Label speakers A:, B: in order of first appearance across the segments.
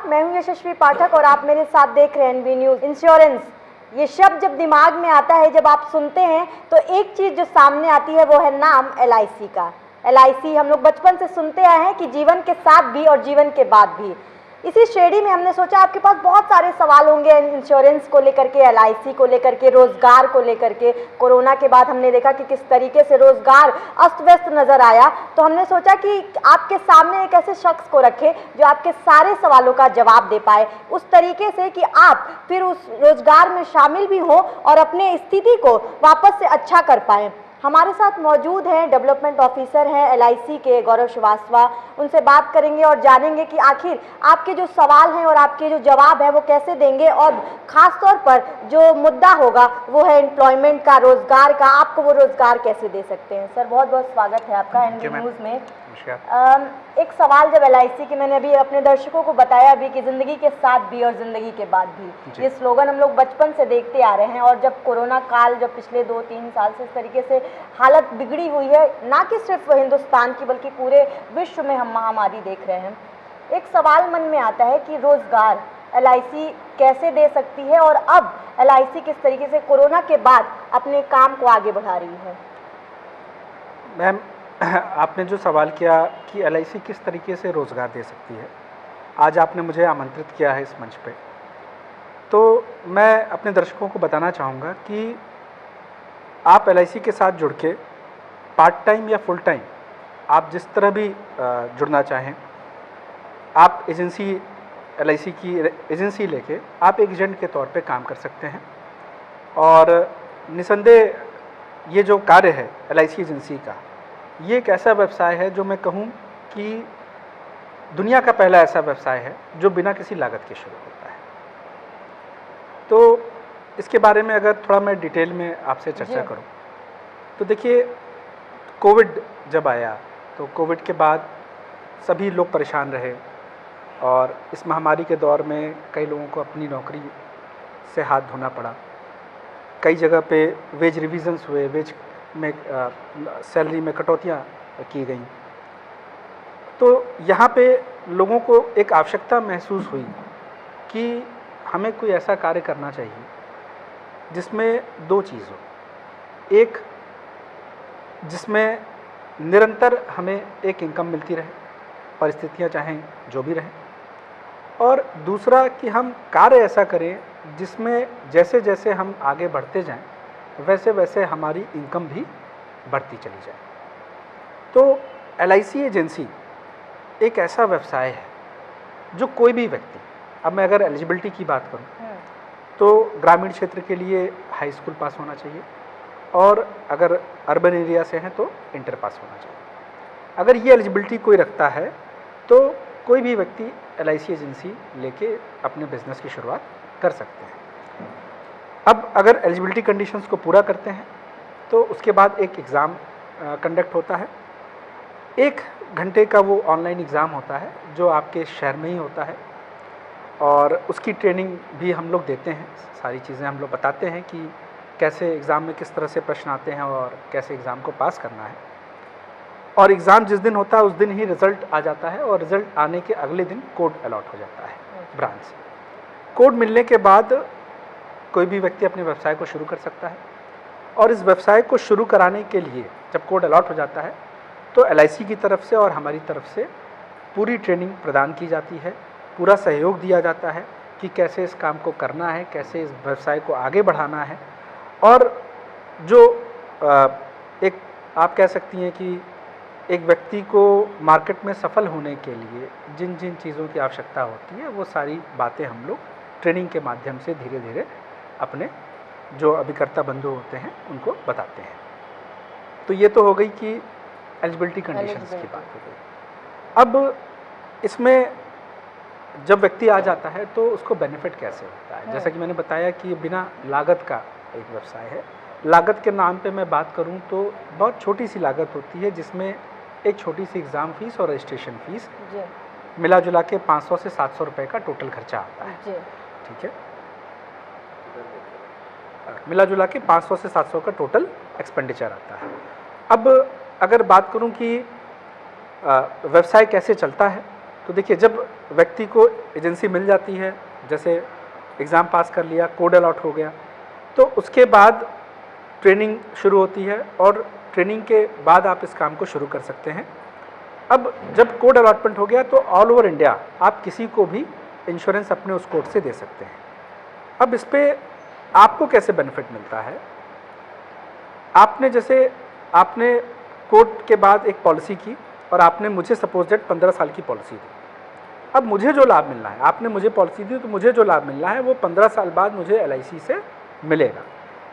A: मैं हूं यशस्वी पाठक और आप मेरे साथ देख रहे हैं एनबी न्यूज। इंश्योरेंस, ये शब्द जब दिमाग में आता है, जब आप सुनते हैं तो एक चीज जो सामने आती है वो है नाम LIC का। LIC हम लोग बचपन से सुनते आए हैं कि जीवन के साथ भी और जीवन के बाद भी। इसी श्रेणी में हमने सोचा आपके पास बहुत सारे सवाल होंगे इंश्योरेंस को लेकर के, LIC को लेकर के, रोजगार को लेकर के। कोरोना के बाद हमने देखा कि किस तरीके से रोजगार अस्त व्यस्त नजर आया, तो हमने सोचा कि आपके सामने एक ऐसे शख्स को रखें जो आपके सारे सवालों का जवाब दे पाए, उस तरीके से कि आप फिर उस रोजगार में शामिल भी हो और अपने स्थिति को वापस से अच्छा कर पाए। हमारे साथ मौजूद हैं डेवलपमेंट ऑफिसर हैं LIC के गौरव श्रीवास्तव। उनसे बात करेंगे और जानेंगे कि आखिर आपके जो सवाल हैं और आपके जो जवाब है वो कैसे देंगे, और खास तौर पर जो मुद्दा होगा वो है एम्प्लॉयमेंट का, रोजगार का। आपको वो रोजगार कैसे दे सकते हैं। सर बहुत बहुत स्वागत है आपका एनबी न्यूज़ में। एक सवाल जब LIC की, मैंने अभी अपने दर्शकों को बताया भी कि जिंदगी के साथ भी और जिंदगी के बाद भी, ये स्लोगन हम लोग बचपन से देखते आ रहे हैं। और जब कोरोना काल, जब पिछले 2-3 साल से इस तरीके से हालत बिगड़ी हुई है, ना कि सिर्फ हिंदुस्तान की बल्कि पूरे विश्व में हम महामारी देख रहे हैं, एक सवाल मन में आता है कि रोजगार LIC कैसे दे सकती है, और अब LIC किस तरीके से कोरोना के बाद अपने काम को आगे बढ़ा रही है।
B: मैम, आपने जो सवाल किया कि LIC किस तरीके से रोज़गार दे सकती है, आज आपने मुझे आमंत्रित किया है इस मंच पे, तो मैं अपने दर्शकों को बताना चाहूँगा कि आप LIC के साथ जुड़ के पार्ट टाइम या फुल टाइम, आप जिस तरह भी जुड़ना चाहें, आप एजेंसी LIC की एजेंसी लेके आप एक एजेंट के तौर पे काम कर सकते हैं। और निसंदेह ये जो कार्य है LIC एजेंसी का, ये एक ऐसा व्यवसाय है जो मैं कहूँ कि दुनिया का पहला ऐसा व्यवसाय है जो बिना किसी लागत के शुरू होता है। तो इसके बारे में अगर थोड़ा मैं डिटेल में आपसे चर्चा करूँ तो देखिए, कोविड जब आया तो कोविड के बाद सभी लोग परेशान रहे, और इस महामारी के दौर में कई लोगों को अपनी नौकरी से हाथ धोना पड़ा। कई जगह पे वेज रिविजन्स हुए, वेज में सैलरी में कटौतियाँ की गई। तो यहाँ पे लोगों को एक आवश्यकता महसूस हुई कि हमें कोई ऐसा कार्य करना चाहिए जिसमें दो चीज़ हो। एक, जिसमें निरंतर हमें एक इनकम मिलती रहे, परिस्थितियाँ चाहें जो भी रहें, और दूसरा कि हम कार्य ऐसा करें जिसमें जैसे जैसे हम आगे बढ़ते जाएं वैसे वैसे हमारी इनकम भी बढ़ती चली जाए। तो LIC एजेंसी एक ऐसा व्यवसाय है जो कोई भी व्यक्ति, अब मैं अगर एलिजिबिलिटी की बात करूं तो ग्रामीण क्षेत्र के लिए हाई स्कूल पास होना चाहिए, और अगर अर्बन एरिया से हैं तो इंटर पास होना चाहिए। अगर ये एलिजिबिलिटी कोई रखता है तो कोई भी व्यक्ति LIC एजेंसी लेके अपने बिजनेस की शुरुआत कर सकते हैं। अब अगर एलिजिबिलिटी कंडीशंस को पूरा करते हैं तो उसके बाद एक एग्ज़ाम कंडक्ट होता है। 1 घंटे का वो ऑनलाइन एग्ज़ाम होता है जो आपके शहर में ही होता है, और उसकी ट्रेनिंग भी हम लोग देते हैं। सारी चीज़ें हम लोग बताते हैं कि कैसे एग्ज़ाम में किस तरह से प्रश्न आते हैं और कैसे एग्ज़ाम को पास करना है। और एग्ज़ाम जिस दिन होता है उस दिन ही रिज़ल्ट आ जाता है, और रिज़ल्ट आने के अगले दिन कोड अलॉट हो जाता है ब्रांच से। कोड मिलने के बाद कोई भी व्यक्ति अपने व्यवसाय को शुरू कर सकता है, और इस व्यवसाय को शुरू कराने के लिए जब कोड अलॉट हो जाता है तो LIC की तरफ से और हमारी तरफ से पूरी ट्रेनिंग प्रदान की जाती है, पूरा सहयोग दिया जाता है कि कैसे इस काम को करना है, कैसे इस व्यवसाय को आगे बढ़ाना है। और जो एक आप कह सकती हैं कि एक व्यक्ति को मार्केट में सफल होने के लिए जिन जिन चीज़ों की आवश्यकता होती है वो सारी बातें हम लोग ट्रेनिंग के माध्यम से धीरे धीरे अपने जो अभिकर्ता बंधु होते हैं उनको बताते हैं। तो ये तो हो गई कि एलिजिबिलिटी कंडीशंस की बात हो गई। अब इसमें जब व्यक्ति आ जाता है तो उसको बेनिफिट कैसे होता है। जैसा कि मैंने बताया कि बिना लागत का एक व्यवसाय है। लागत के नाम पे मैं बात करूं तो बहुत छोटी सी लागत होती है, जिसमें एक छोटी सी एग्ज़ाम फीस और रजिस्ट्रेशन फीस मिला जुला के 500 से 700 रुपये का टोटल खर्चा आता है। ठीक है, मिला जुला के 500 से 700 का टोटल एक्सपेंडिचर आता है। अब अगर बात करूं कि व्यवसाय कैसे चलता है, तो देखिए, जब व्यक्ति को एजेंसी मिल जाती है, जैसे एग्ज़ाम पास कर लिया, कोड अलॉट हो गया, तो उसके बाद ट्रेनिंग शुरू होती है और ट्रेनिंग के बाद आप इस काम को शुरू कर सकते हैं। अब जब कोड अलॉटमेंट हो गया तो ऑल ओवर इंडिया आप किसी को भी इंश्योरेंस अपने उस कोड से दे सकते हैं। अब इस पर आपको कैसे बेनिफिट मिलता है? आपने कोड के बाद एक पॉलिसी की और आपने मुझे सपोज दैट 15 साल की पॉलिसी दी। अब मुझे जो लाभ मिलना है, आपने मुझे पॉलिसी दी तो मुझे जो लाभ मिलना है वो 15 साल बाद मुझे LIC से मिलेगा।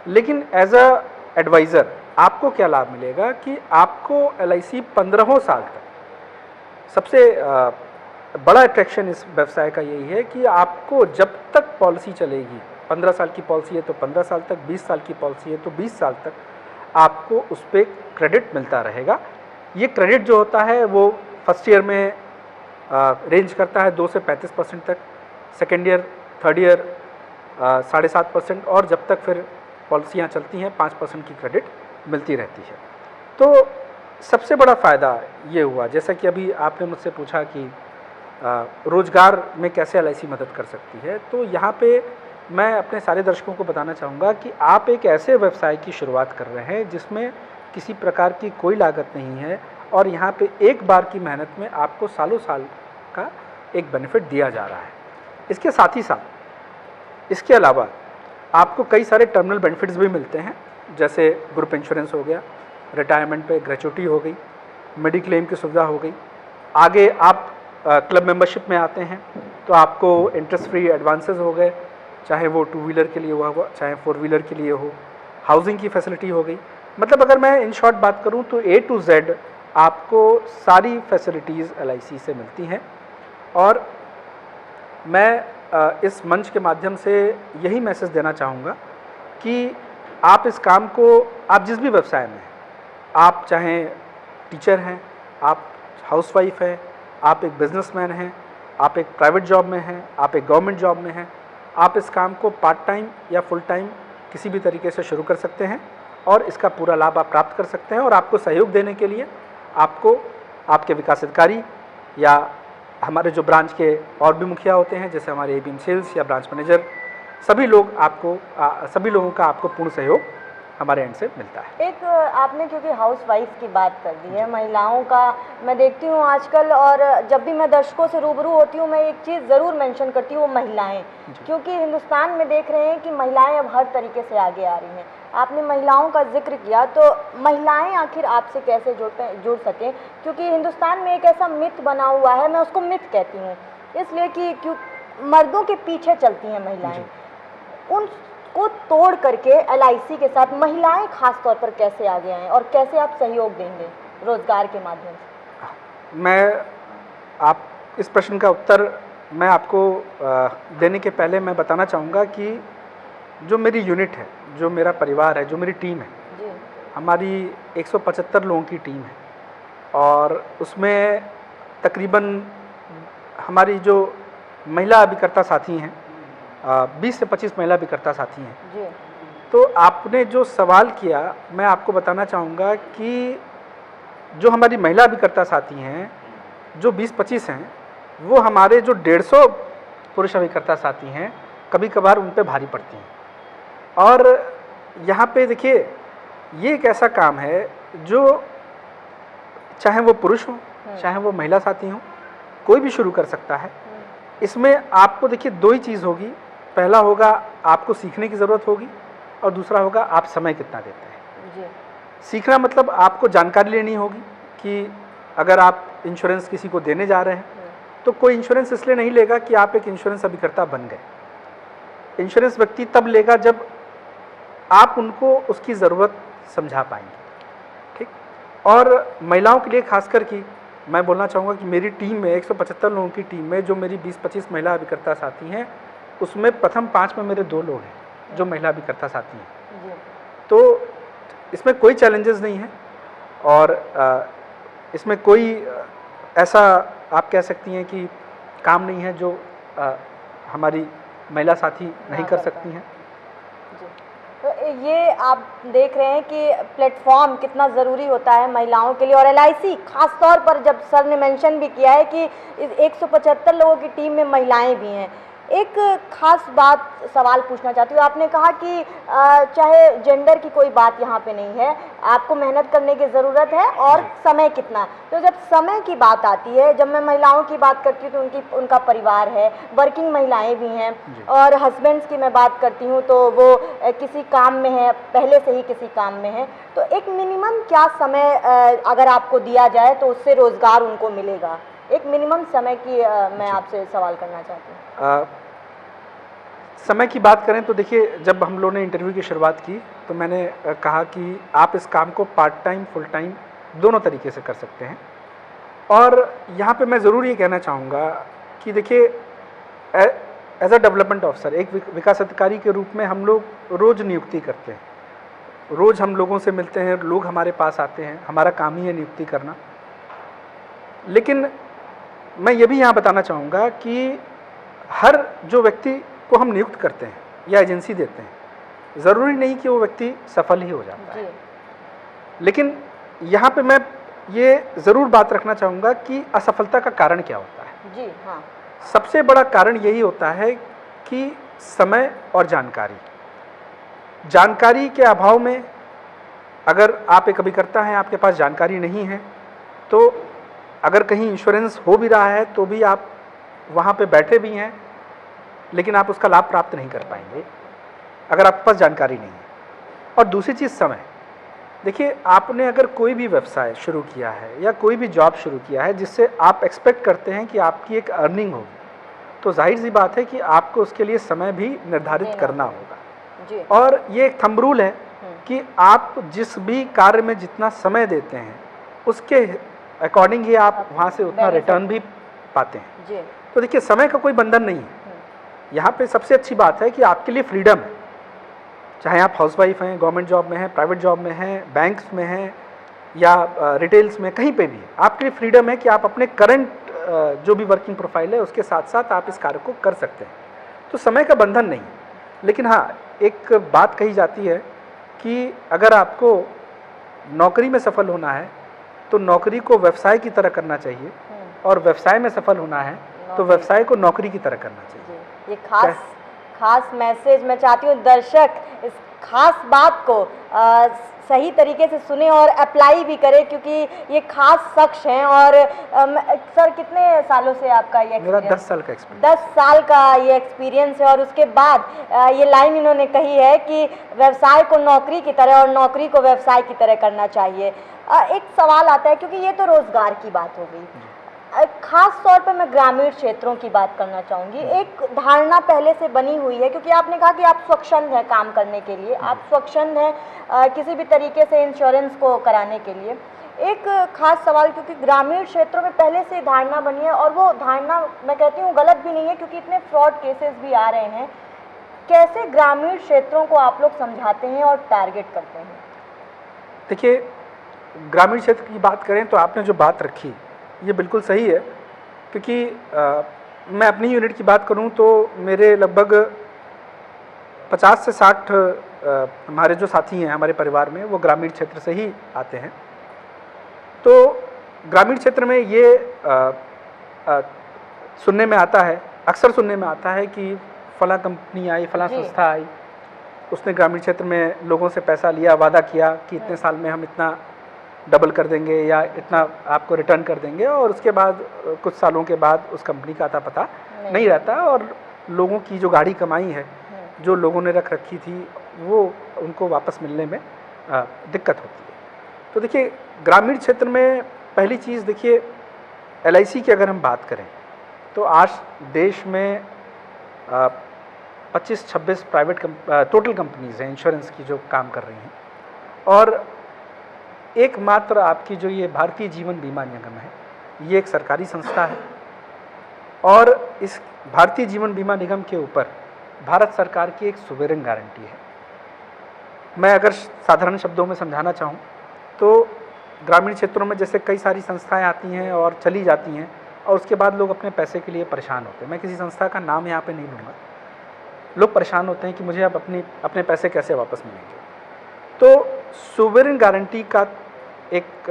B: लेकिन एज अ एडवाइज़र आपको क्या लाभ मिलेगा कि आपको LIC 15 साल तक, सबसे बड़ा अट्रैक्शन इस व्यवसाय का यही है कि आपको जब तक पॉलिसी चलेगी, 15 साल की पॉलिसी है तो 15 साल तक, 20 साल की पॉलिसी है तो 20 साल तक आपको उस पर क्रेडिट मिलता रहेगा। ये क्रेडिट जो होता है वो फर्स्ट ईयर में रेंज करता है 2 से 35% तक, सेकेंड ईयर, थर्ड ईयर 7.5%, और जब तक फिर पॉलिसियाँ चलती हैं 5% की क्रेडिट मिलती रहती है। तो सबसे बड़ा फ़ायदा ये हुआ, जैसा कि अभी आपने मुझसे पूछा कि रोज़गार में कैसे LIC मदद कर सकती है, तो यहाँ पे मैं अपने सारे दर्शकों को बताना चाहूँगा कि आप एक ऐसे व्यवसाय की शुरुआत कर रहे हैं जिसमें किसी प्रकार की कोई लागत नहीं है और यहाँ पे एक बार की मेहनत में आपको सालों साल का एक बेनिफिट दिया जा रहा है। इसके साथ ही साथ इसके अलावा आपको कई सारे टर्मिनल बेनिफिट्स भी मिलते हैं, जैसे ग्रुप इंश्योरेंस हो गया, रिटायरमेंट पे ग्रेचुइटी हो गई, मेडिक्लेम की सुविधा हो गई। आगे आप क्लब मेंबरशिप में आते हैं तो आपको इंटरेस्ट फ्री एडवांसेस हो गए, चाहे वो 2 व्हीलर के लिए हुआ चाहे 4 व्हीलर के लिए हो, हाउसिंग की फैसिलिटी हो गई। मतलब अगर मैं इन शॉर्ट बात करूं तो A to Z आपको सारी फैसिलिटीज़ LIC से मिलती हैं। और मैं इस मंच के माध्यम से यही मैसेज देना चाहूँगा कि आप इस काम को, आप जिस भी व्यवसाय में हैं, आप चाहे टीचर हैं, आप हाउसवाइफ हैं, आप एक बिजनेसमैन हैं, आप एक प्राइवेट जॉब में हैं, आप एक गवर्नमेंट जॉब में हैं, आप इस काम को पार्ट टाइम या फुल टाइम किसी भी तरीके से शुरू कर सकते हैं और इसका पूरा लाभ आप प्राप्त कर सकते हैं। और आपको सहयोग देने के लिए आपको आपके विकास अधिकारी या हमारे जो ब्रांच के और भी मुखिया होते हैं, जैसे हमारे ABM सेल्स या ब्रांच मैनेजर, सभी लोगों का आपको पूर्ण सहयोग हमारे एंड से मिलता है।
A: एक आपने क्योंकि हाउस वाइफ की बात कर दी है, महिलाओं का मैं देखती हूँ आजकल, और जब भी मैं दर्शकों से रूबरू होती हूँ मैं एक चीज़ ज़रूर मेंशन करती हूँ, वो महिलाएं, क्योंकि हिंदुस्तान में देख रहे हैं कि महिलाएं अब हर तरीके से आगे आ रही हैं। आपने महिलाओं का जिक्र किया, तो महिलाएं आखिर आपसे कैसे जुड़ सकें, क्योंकि हिंदुस्तान में एक ऐसा मिथ बना हुआ है, मैं उसको मिथ कहती हूँ इसलिए कि क्यों मर्दों के पीछे चलती हैं महिलाएँ, उनको तोड़ करके LIC के साथ महिलाएं खास तौर पर कैसे आगे आएँ और कैसे आप सहयोग देंगे रोजगार के माध्यम से?
B: आप इस प्रश्न का उत्तर मैं आपको देने के पहले मैं बताना चाहूँगा कि जो मेरी यूनिट है, जो मेरा परिवार है, जो मेरी टीम है
A: जी।
B: हमारी 175 लोगों की टीम है और उसमें तकरीबन हमारी जो महिला अभिकर्ता साथी हैं 20 से 25 महिला अभिकर्ता साथी हैं
A: जी।
B: तो आपने जो सवाल किया, मैं आपको बताना चाहूँगा कि जो हमारी महिला अभिकर्ता साथी हैं, जो 20-25 हैं, वो हमारे जो 150 पुरुष अभिकर्ता साथी हैं, कभी कभार उन पे भारी पड़ती हैं। और यहाँ पे देखिए, ये एक ऐसा काम है जो चाहे वो पुरुष हो चाहे वो महिला साथी हो, कोई भी शुरू कर सकता है। इसमें आपको देखिए 2 ही चीज़ होगी, पहला होगा आपको सीखने की ज़रूरत होगी और दूसरा होगा आप समय कितना देते हैं।
A: जी।
B: सीखना मतलब आपको जानकारी लेनी होगी कि अगर आप इंश्योरेंस किसी को देने जा रहे हैं तो कोई इंश्योरेंस इसलिए नहीं लेगा कि आप एक इंश्योरेंस अभिकर्ता बन गए। इंश्योरेंस व्यक्ति तब लेगा जब आप उनको उसकी ज़रूरत समझा पाएंगे। ठीक। और महिलाओं के लिए खासकर कि मैं बोलना चाहूँगा कि मेरी टीम में 175 लोगों की टीम में जो मेरी 20-25 महिला अभिकर्ता साथी हैं, उसमें प्रथम 5 में मेरे 2 लोग हैं जो महिला अभिकर्ता साथी हैं। तो इसमें कोई चैलेंजेस नहीं है और इसमें कोई ऐसा आप कह सकती हैं कि काम नहीं है जो हमारी महिला साथी नहीं कर सकती हैं।
A: जी। तो ये आप देख रहे हैं कि प्लेटफॉर्म कितना ज़रूरी होता है महिलाओं के लिए, और एलआईसी खास तौर पर, जब सर ने मेंशन भी किया है कि 175 लोगों की टीम में महिलाएं भी हैं। एक खास बात सवाल पूछना चाहती हूँ, आपने कहा कि चाहे जेंडर की कोई बात यहाँ पे नहीं है, आपको मेहनत करने की ज़रूरत है और समय कितना। तो जब समय की बात आती है, जब मैं महिलाओं की बात करती हूँ तो उनका परिवार है, वर्किंग महिलाएं भी हैं, और हस्बैंड्स की मैं बात करती हूँ तो वो किसी काम में है, पहले से ही किसी काम में है। तो एक मिनिमम क्या समय अगर आपको दिया जाए तो उससे रोज़गार उनको मिलेगा? एक मिनिमम समय की मैं आपसे सवाल करना चाहती हूँ।
B: समय की बात करें तो देखिए, जब हम लोगों ने इंटरव्यू की शुरुआत की तो मैंने कहा कि आप इस काम को पार्ट टाइम फुल टाइम दोनों तरीके से कर सकते हैं। और यहाँ पे मैं ज़रूर ये कहना चाहूँगा कि देखिए, एज अ डेवलपमेंट ऑफिसर, एक विकास अधिकारी के रूप में हम लोग रोज़ नियुक्ति करते हैं, रोज़ हम लोगों से मिलते हैं, लोग हमारे पास आते हैं, हमारा काम ही है नियुक्ति करना। लेकिन मैं ये भी यहाँ बताना चाहूँगा कि हर जो व्यक्ति को हम नियुक्त करते हैं या एजेंसी देते हैं, ज़रूरी नहीं कि वो व्यक्ति सफल ही हो जाता है। लेकिन यहाँ पे मैं ये ज़रूर बात रखना चाहूँगा कि असफलता का कारण क्या होता है।
A: जी हाँ।
B: सबसे बड़ा कारण यही होता है कि समय और जानकारी के अभाव में, अगर आप एक अभिकर्ता हैं, आपके पास जानकारी नहीं है, तो अगर कहीं इंश्योरेंस हो भी रहा है तो भी आप वहाँ पे बैठे भी हैं, लेकिन आप उसका लाभ प्राप्त नहीं कर पाएंगे अगर आपके पास जानकारी नहीं है। और दूसरी चीज़ समय। देखिए, आपने अगर कोई भी व्यवसाय शुरू किया है या कोई भी जॉब शुरू किया है जिससे आप एक्सपेक्ट करते हैं कि आपकी एक अर्निंग होगी, तो जाहिर सी बात है कि आपको उसके लिए समय भी निर्धारित करना होगा। और ये एक थंब रूल है कि आप जिस भी कार्य में जितना समय देते हैं उसके अकॉर्डिंग ही आप वहाँ से उतना रिटर्न भी पाते हैं। तो देखिए, समय का कोई बंधन नहीं है। यहाँ पे सबसे अच्छी बात है कि आपके लिए फ्रीडम है, चाहे आप हाउसवाइफ हैं, गवर्नमेंट जॉब में हैं, प्राइवेट जॉब में हैं, बैंक्स में हैं या रिटेल्स में, कहीं पे भी आपके लिए फ्रीडम है कि आप अपने करंट जो भी वर्किंग प्रोफाइल है उसके साथ साथ आप इस कार्य को कर सकते हैं। तो समय का बंधन नहीं। लेकिन हाँ, एक बात कही जाती है कि अगर आपको नौकरी में सफल होना है तो नौकरी को व्यवसाय की तरह करना चाहिए, और व्यवसाय में सफल होना है तो व्यवसाय को नौकरी की तरह करना चाहिए।
A: ये खास मैसेज मैं चाहती हूँ दर्शक इस खास बात को सही तरीके से सुने और अप्लाई भी करें, क्योंकि ये खास शख्स हैं। और सर, कितने सालों से आपका ये
B: मेरा 10 साल का एक्सपीरियंस।
A: 10 साल का ये एक्सपीरियंस है। और उसके बाद ये लाइन इन्होंने कही है कि व्यवसाय को नौकरी की तरह और नौकरी को व्यवसाय की तरह करना चाहिए। एक सवाल आता है, क्योंकि ये तो रोजगार की बात हो गई, खास तौर पर मैं ग्रामीण क्षेत्रों की बात करना चाहूँगी। एक धारणा पहले से बनी हुई है, क्योंकि आपने कहा कि आप स्वच्छंद हैं काम करने के लिए, आप स्वच्छंद हैं किसी भी तरीके से इंश्योरेंस को कराने के लिए। एक खास सवाल, क्योंकि ग्रामीण क्षेत्रों में पहले से धारणा बनी है, और वो धारणा मैं कहती हूँ गलत भी नहीं है, क्योंकि इतने फ्रॉड केसेस भी आ रहे हैं। कैसे ग्रामीण क्षेत्रों को आप लोग समझाते हैं और टारगेट करते हैं?
B: देखिए, ग्रामीण क्षेत्र की बात करें तो आपने जो बात रखी ये बिल्कुल सही है, क्योंकि मैं अपनी यूनिट की बात करूं तो मेरे लगभग 50 से 60 हमारे जो साथी हैं हमारे परिवार में, वो ग्रामीण क्षेत्र से ही आते हैं। तो ग्रामीण क्षेत्र में ये सुनने में आता है, अक्सर सुनने में आता है कि फला कंपनी आई, फला संस्था आई, उसने ग्रामीण क्षेत्र में लोगों से पैसा लिया, वादा किया कि इतने साल में हम इतना डबल कर देंगे या इतना आपको रिटर्न कर देंगे, और उसके बाद कुछ सालों के बाद उस कंपनी का अता पता नहीं रहता, और लोगों की जो गाढ़ी कमाई है, जो लोगों ने रख रखी थी, वो उनको वापस मिलने में दिक्कत होती है। तो देखिए, ग्रामीण क्षेत्र में पहली चीज़ देखिए, LIC की अगर हम बात करें तो आज देश में 25-26 प्राइवेट टोटल कंपनीज हैं इंश्योरेंस की जो काम कर रही हैं, और एकमात्र आपकी जो ये भारतीय जीवन बीमा निगम है, ये एक सरकारी संस्था है, और इस भारतीय जीवन बीमा निगम के ऊपर भारत सरकार की एक सुवेरेन गारंटी है। मैं अगर साधारण शब्दों में समझाना चाहूँ तो ग्रामीण क्षेत्रों में जैसे कई सारी संस्थाएं आती हैं और चली जाती हैं, और उसके बाद लोग अपने पैसे के लिए परेशान होते हैं। मैं किसी संस्था का नाम यहाँ पे नहीं लूँगा, लोग परेशान होते हैं कि मुझे अब अपने पैसे कैसे वापस मिलेंगे। तो सोवरेन गारंटी का एक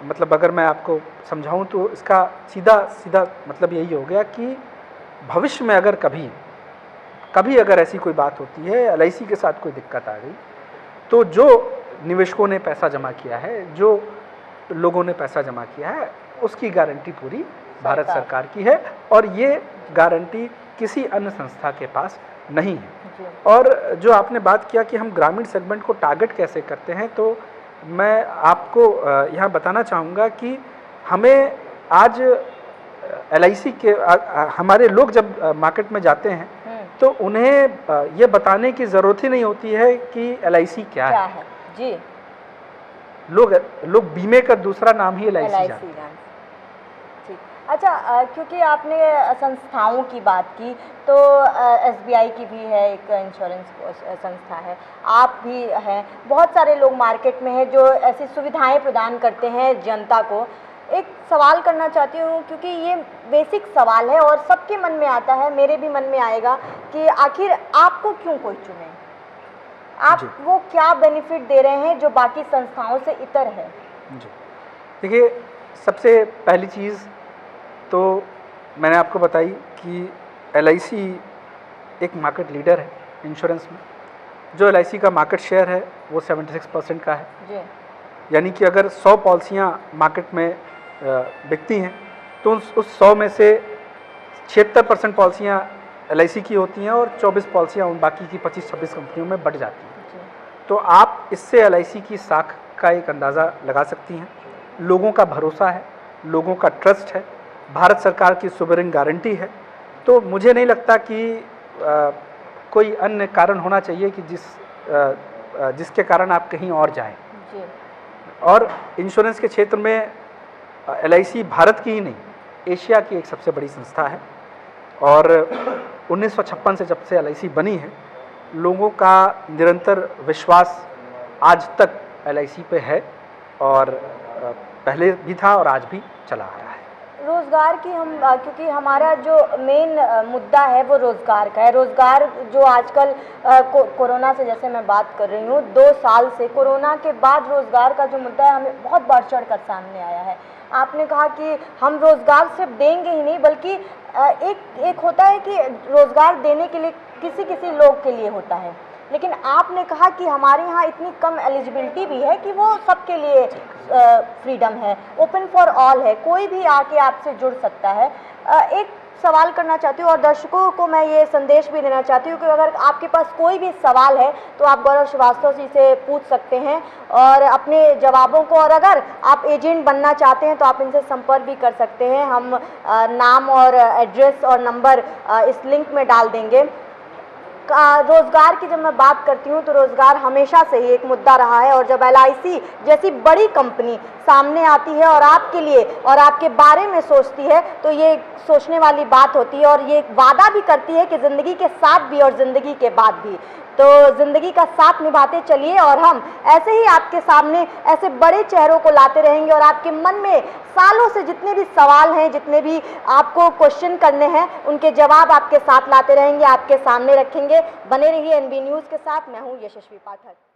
B: मतलब अगर मैं आपको समझाऊं तो इसका सीधा सीधा मतलब यही हो गया कि भविष्य में अगर कभी अगर ऐसी कोई बात होती है, एलआईसी के साथ कोई दिक्कत आ गई, तो जो निवेशकों ने पैसा जमा किया है, जो लोगों ने पैसा जमा किया है, उसकी गारंटी पूरी भारत सरकार की है और ये गारंटी किसी अन्य संस्था के पास नहीं है। और जो आपने बात किया कि हम ग्रामीण सेगमेंट को टारगेट कैसे करते हैं, तो मैं आपको यहाँ बताना चाहूँगा कि हमें आज एलआईसी के हमारे लोग जब मार्केट में जाते हैं तो उन्हें ये बताने की ज़रूरत ही नहीं होती है कि एलआईसी क्या है।
A: जी,
B: लोग बीमे का दूसरा नाम ही एलआईसी जानते हैं।
A: ठीक, अच्छा, क्योंकि आपने संस्थाओं की बात की तो एसबीआई की भी है, एक इंश्योरेंस संस्था है, आप भी हैं, बहुत सारे लोग मार्केट में हैं जो ऐसी सुविधाएं प्रदान करते हैं जनता को। एक सवाल करना चाहती हूँ क्योंकि ये बेसिक सवाल है और सबके मन में आता है, मेरे भी मन में आएगा कि आखिर आपको क्यों कोई चुने, आप वो क्या बेनिफिट दे रहे हैं जो बाकी संस्थाओं से इतर है।
B: जी, देखिए, सबसे पहली चीज़ तो मैंने आपको बताई कि एलआईसी एक मार्केट लीडर है इंश्योरेंस में। जो एलआईसी का मार्केट शेयर है वो 76% का है जी। यानी कि अगर 100 पॉलिसियाँ मार्केट में बिकती हैं तो उस 100 में से 76% पॉलिसियाँ एलआईसी की होती हैं और 24 पॉलिसियाँ उन बाकी की 25-26 कंपनियों में बट जाती हैं। तो आप इससे एलआईसी की साख का एक अंदाज़ा लगा सकती हैं। लोगों का भरोसा है, लोगों का ट्रस्ट है, भारत सरकार की सोवरेन गारंटी है। तो मुझे नहीं लगता कि कोई अन्य कारण होना चाहिए कि जिसके कारण आप कहीं और जाएं। और इंश्योरेंस के क्षेत्र में एलआईसी भारत की ही नहीं, एशिया की एक सबसे बड़ी संस्था है और 1956 से जब से एलआईसी बनी है, लोगों का निरंतर विश्वास आज तक एलआईसी पे है और पहले भी था और आज भी चला आ रहा है।
A: रोज़गार की हम क्योंकि हमारा जो मेन मुद्दा है वो रोज़गार का है। रोज़गार जो आजकल कोरोना से, जैसे मैं बात कर रही हूँ, 2 साल से कोरोना के बाद रोज़गार का जो मुद्दा है हमें बहुत बढ़ चढ़ कर सामने आया है। आपने कहा कि हम रोज़गार सिर्फ देंगे ही नहीं बल्कि एक होता है कि रोज़गार देने के लिए किसी लोग के लिए होता है, लेकिन आपने कहा कि हमारे यहाँ इतनी कम एलिजिबिलिटी भी है कि वो सबके लिए फ्रीडम है, ओपन फॉर ऑल है, कोई भी आके आपसे जुड़ सकता है। एक सवाल करना चाहती हूँ और दर्शकों को मैं ये संदेश भी देना चाहती हूँ कि अगर आपके पास कोई भी सवाल है तो आप गौरव श्रीवास्तव जी से पूछ सकते हैं और अपने जवाबों को, और अगर आप एजेंट बनना चाहते हैं तो आप इनसे संपर्क भी कर सकते हैं। हम नाम और एड्रेस और नंबर इस लिंक में डाल देंगे। रोज़गार की जब मैं बात करती हूँ तो रोज़गार हमेशा से ही एक मुद्दा रहा है और जब एलआईसी जैसी बड़ी कंपनी सामने आती है और आपके लिए और आपके बारे में सोचती है तो ये सोचने वाली बात होती है और ये वादा भी करती है कि ज़िंदगी के साथ भी और ज़िंदगी के बाद भी। तो ज़िंदगी का साथ निभाते चलिए और हम ऐसे ही आपके सामने ऐसे बड़े चेहरों को लाते रहेंगे और आपके मन में सालों से जितने भी सवाल हैं, जितने भी आपको क्वेश्चन करने हैं, उनके जवाब आपके साथ लाते रहेंगे, आपके सामने रखेंगे। बने रहिए एनबी न्यूज़ के साथ। मैं हूँ यशस्वी पाठक।